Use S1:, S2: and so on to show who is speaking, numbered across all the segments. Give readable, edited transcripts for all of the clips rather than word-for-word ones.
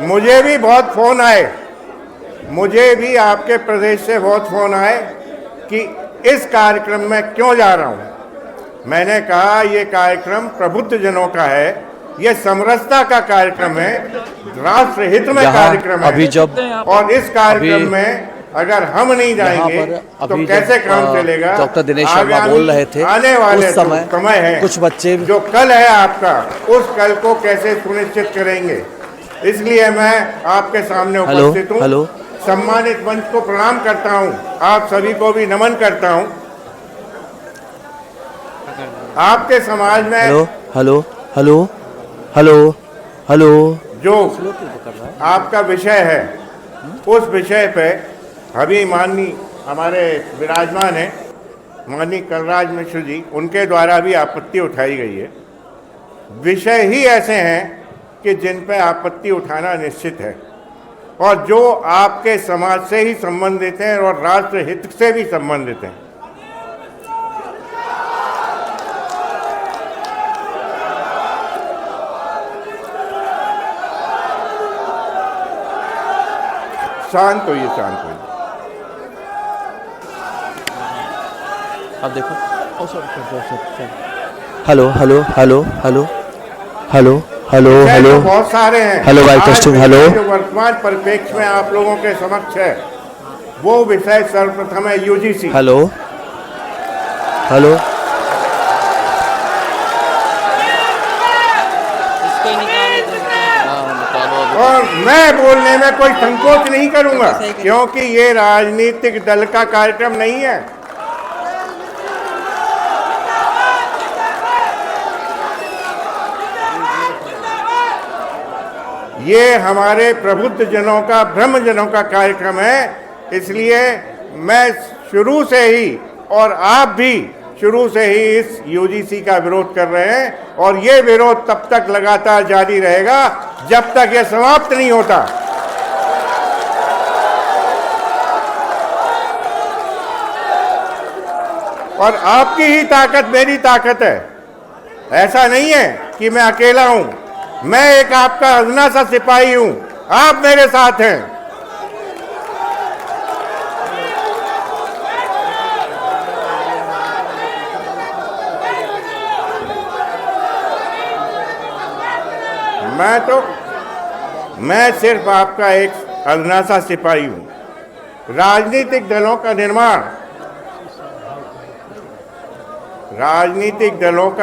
S1: मुझे भी बहुत फ़ोन आए, मुझे भी आपके प्रदेश से बहुत फ़ोन आए कि इस कार्यक्रम में क्यों जा रहा हूँ। मैंने कहा ये कार्यक्रम प्रबुद्ध जनों का है, ये समरसता का कार्यक्रम है, राष्ट्र हित में कार्यक्रम है।
S2: अभी जब
S1: और इस कार्यक्रम में अगर हम नहीं जाएंगे तो कैसे काम चलेगा।
S2: डॉक्टर दिनेश शर्मा बोल रहे थे
S1: आने वाले
S2: उस समय
S1: है,
S2: कुछ बच्चे
S1: जो कल है आपका, उस कल को कैसे सुनिश्चित करेंगे। इसलिए मैं आपके सामने उपस्थित हूँ। सम्मानित मंच को प्रणाम करता हूँ, आप सभी को भी नमन करता हूँ। आपके समाज में
S2: हेलो
S1: जो आपका विषय है, उस विषय पे अभी माननीय हमारे विराजमान है माननीय कलराज मिश्र जी, उनके द्वारा भी आपत्ति उठाई गई है। विषय ही ऐसे हैं कि जिन पे आपत्ति उठाना निश्चित है और जो आपके समाज से ही संबंधित हैं और राष्ट्र हित से भी संबंधित हैं। शांत होइए, शांत होइए।
S2: अब देखो। हेलो
S1: बहुत सारे हैं।
S2: हेलो भाई टेस्टिंग। हेलो,
S1: जो वर्तमान परिप्रेक्ष्य में आप लोगों के समक्ष है, वो विषय सर्वप्रथम है यूजीसी।
S2: हेलो
S1: और मैं बोलने में कोई संकोच नहीं करूंगा, क्योंकि ये राजनीतिक दल का कार्यक्रम नहीं है। ये हमारे प्रबुद्ध जनों का, ब्रह्म जनों का कार्यक्रम है। इसलिए मैं शुरू से ही और आप भी शुरू से ही इस यूजीसी का विरोध कर रहे हैं और ये विरोध तब तक लगातार जारी रहेगा जब तक ये समाप्त नहीं होता। और आपकी ही ताकत मेरी ताकत है। ऐसा नहीं है कि मैं अकेला हूं, मैं एक आपका अदना सा सिपाही हूं, आप मेरे साथ हैं। मैं सिर्फ आपका एक अदना सा सिपाही हूं। राजनीतिक दलों का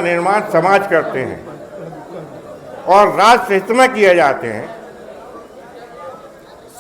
S1: निर्माण समाज करते हैं और राष्ट्र हित में किए जाते हैं।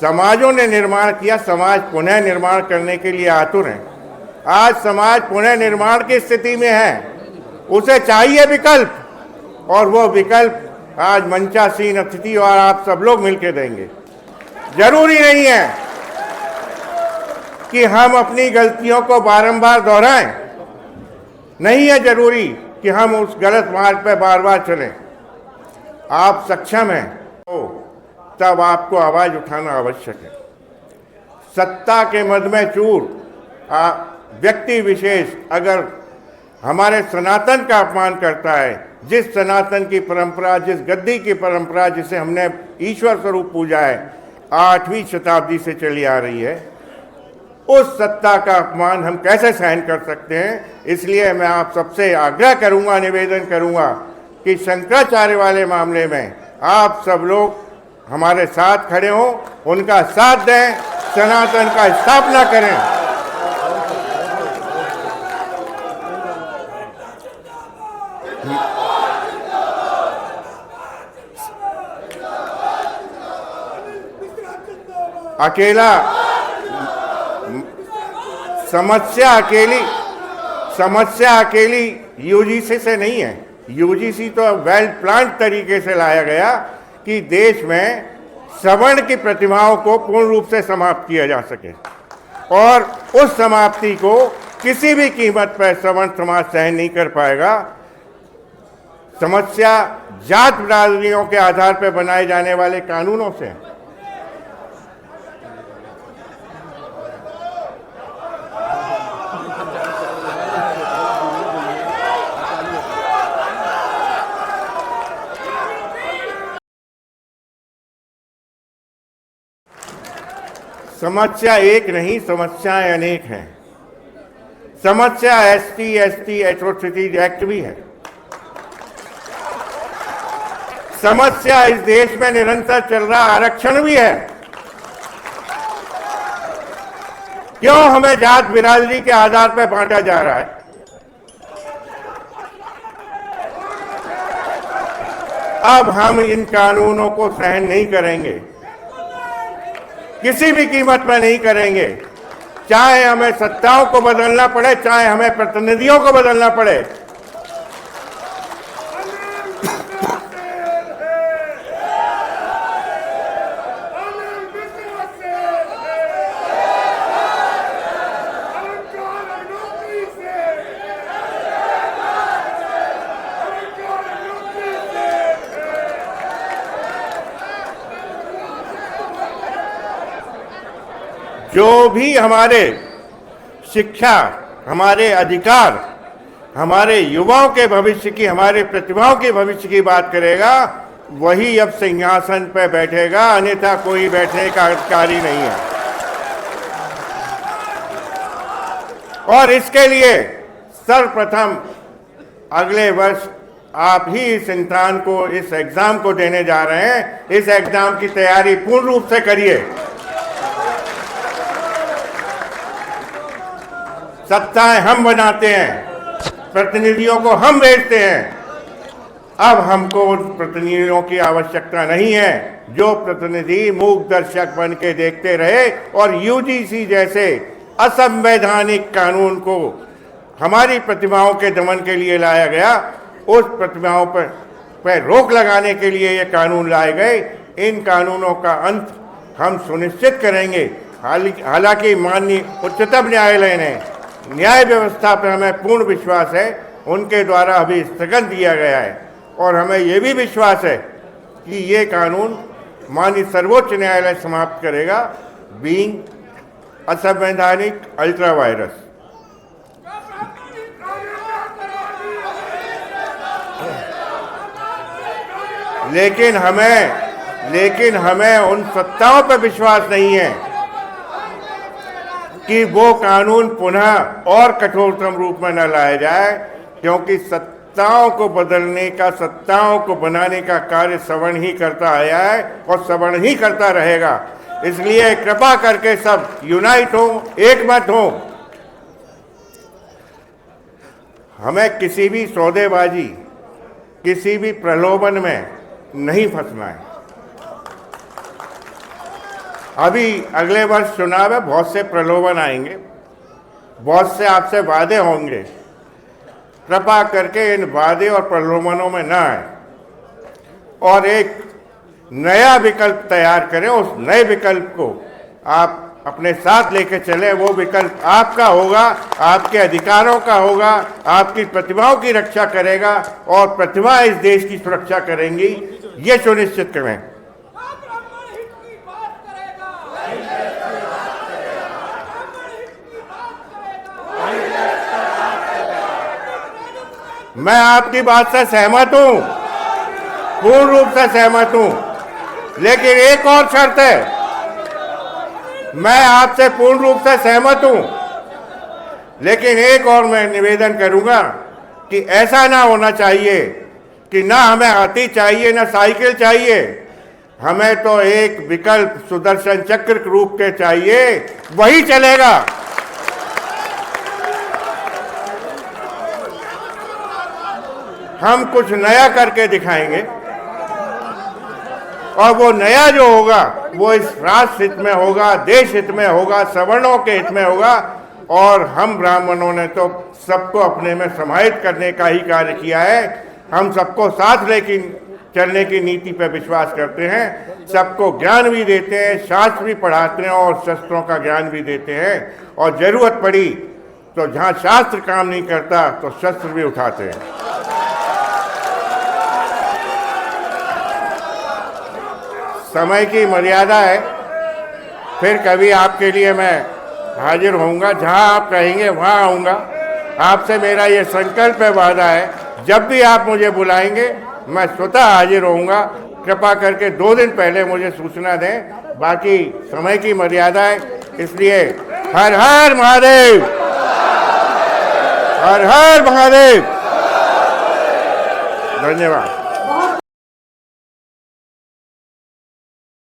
S1: समाजों ने निर्माण किया, समाज पुनः निर्माण करने के लिए आतुर हैं। आज समाज पुनः निर्माण की स्थिति में है, उसे चाहिए विकल्प, और वो विकल्प आज मंचासीन अतिथि और आप सब लोग मिलकर देंगे। जरूरी नहीं है कि हम अपनी गलतियों को बारंबार दोहराएं, नहीं है जरूरी कि हम उस गलत मार्ग पर बार बार चलें। आप सक्षम हैं तो तब आपको आवाज उठाना आवश्यक है। सत्ता के मद में चूर व्यक्ति विशेष अगर हमारे सनातन का अपमान करता है, जिस सनातन की परंपरा, जिस गद्दी की परंपरा जिसे हमने ईश्वर स्वरूप पूजा है, 8वीं शताब्दी से चली आ रही है, उस सत्ता का अपमान हम कैसे सहन कर सकते हैं। इसलिए मैं आप सबसे आग्रह करूंगा, निवेदन करूंगा कि शंकराचार्य वाले मामले में आप सब लोग हमारे साथ खड़े हों, उनका साथ दें, सनातन का स्थापना करें। समस्या अकेली यूजीसी से नहीं है। यूजीसी तो वेल प्लान तरीके से लाया गया कि देश में सवर्ण की प्रतिमाओं को पूर्ण रूप से समाप्त किया जा सके, और उस समाप्ति को किसी भी कीमत पर सवर्ण समाज सहन नहीं कर पाएगा। समस्या जात बिरादरियों के आधार पर बनाए जाने वाले कानूनों से समस्या एक नहीं, समस्याएं अनेक हैं। समस्या SC/ST एट्रोसिटीज एक्ट भी है। समस्या इस देश में निरंतर चल रहा आरक्षण भी है। क्यों हमें जात बिरादरी के आधार पर बांटा जा रहा है? अब हम इन कानूनों को सहन नहीं करेंगे, किसी भी कीमत पर नहीं करेंगे। चाहे हमें सत्ताओं को बदलना पड़े, चाहे हमें प्रतिनिधियों को बदलना पड़े। जो भी हमारे शिक्षा, हमारे अधिकार, हमारे युवाओं के भविष्य की, हमारे प्रतिभाओं के भविष्य की बात करेगा, वही अब सिंहासन पर बैठेगा, अन्यथा कोई बैठने का अधिकारी नहीं है। और इसके लिए सर्वप्रथम अगले वर्ष आप ही इस इंसान को, इस एग्जाम को देने जा रहे हैं। इस एग्जाम की तैयारी पूर्ण रूप से करिए। सत्ताएं हम बनाते हैं, प्रतिनिधियों को हम भेजते हैं। अब हमको उन प्रतिनिधियों की आवश्यकता नहीं है जो प्रतिनिधि मूक दर्शक बन के देखते रहे और UGC जैसे असंवैधानिक कानून को हमारी प्रतिभाओं के दमन के लिए लाया गया, उस प्रतिभाओं पर रोक लगाने के लिए ये कानून लाए गए। इन कानूनों का अंत हम सुनिश्चित करेंगे। हालांकि माननीय उच्चतम न्यायालय ने, न्याय व्यवस्था पर हमें पूर्ण विश्वास है, उनके द्वारा अभी स्थगन दिया गया है। और हमें यह भी विश्वास है कि ये कानून माननीय सर्वोच्च न्यायालय समाप्त करेगा, बीइंग असंवैधानिक अल्ट्रा वायरस। लेकिन हमें उन सत्ताओं पर विश्वास नहीं है कि वो कानून पुनः और कठोरतम रूप में न लाया जाए, क्योंकि सत्ताओं को बदलने का, सत्ताओं को बनाने का कार्य सवर्ण ही करता आया है और सवर्ण ही करता रहेगा। इसलिए कृपा करके सब यूनाइट हो, एकमत हो। हमें किसी भी सौदेबाजी, किसी भी प्रलोभन में नहीं फंसना है। अभी अगले वर्ष चुनाव है, बहुत से प्रलोभन आएंगे, बहुत से आपसे वादे होंगे। कृपा करके इन वादे और प्रलोभनों में न आए और एक नया विकल्प तैयार करें। उस नए विकल्प को आप अपने साथ लेकर चले। वो विकल्प आपका होगा, आपके अधिकारों का होगा, आपकी प्रतिभाओं की रक्षा करेगा और प्रतिभा इस देश की सुरक्षा करेंगी, ये सुनिश्चित करें। मैं आपकी बात से सहमत हूं, पूर्ण रूप से सहमत हूं, लेकिन एक और शर्त है। मैं आपसे पूर्ण रूप से सहमत हूं, लेकिन एक और मैं निवेदन करूंगा कि ऐसा ना होना चाहिए कि ना हमें हाथी चाहिए ना साइकिल चाहिए, हमें तो एक विकल्प सुदर्शन चक्र के रूप के चाहिए, वही चलेगा। हम कुछ नया करके दिखाएंगे और वो नया जो होगा वो इस राष्ट्र हित में होगा, देश हित में होगा, सवर्णों के हित में होगा। और हम ब्राह्मणों ने तो सबको अपने में समाहित करने का ही कार्य किया है। हम सबको साथ लेकिन चलने की नीति पर विश्वास करते हैं, सबको ज्ञान भी देते हैं, शास्त्र भी पढ़ाते हैं और शस्त्रों का ज्ञान भी देते हैं। और जरूरत पड़ी तो जहाँ शास्त्र काम नहीं करता तो शस्त्र भी उठाते हैं। समय की मर्यादा है, फिर कभी आपके लिए मैं हाजिर होऊंगा, जहां आप कहेंगे वहां आऊंगा। आपसे मेरा ये संकल्प है, वादा है, जब भी आप मुझे बुलाएंगे मैं स्वतः हाजिर होऊंगा। कृपा करके 2 दिन पहले मुझे सूचना दें, बाकी समय की मर्यादा है, इसलिए हर हर महादेव, हर हर महादेव। धन्यवाद।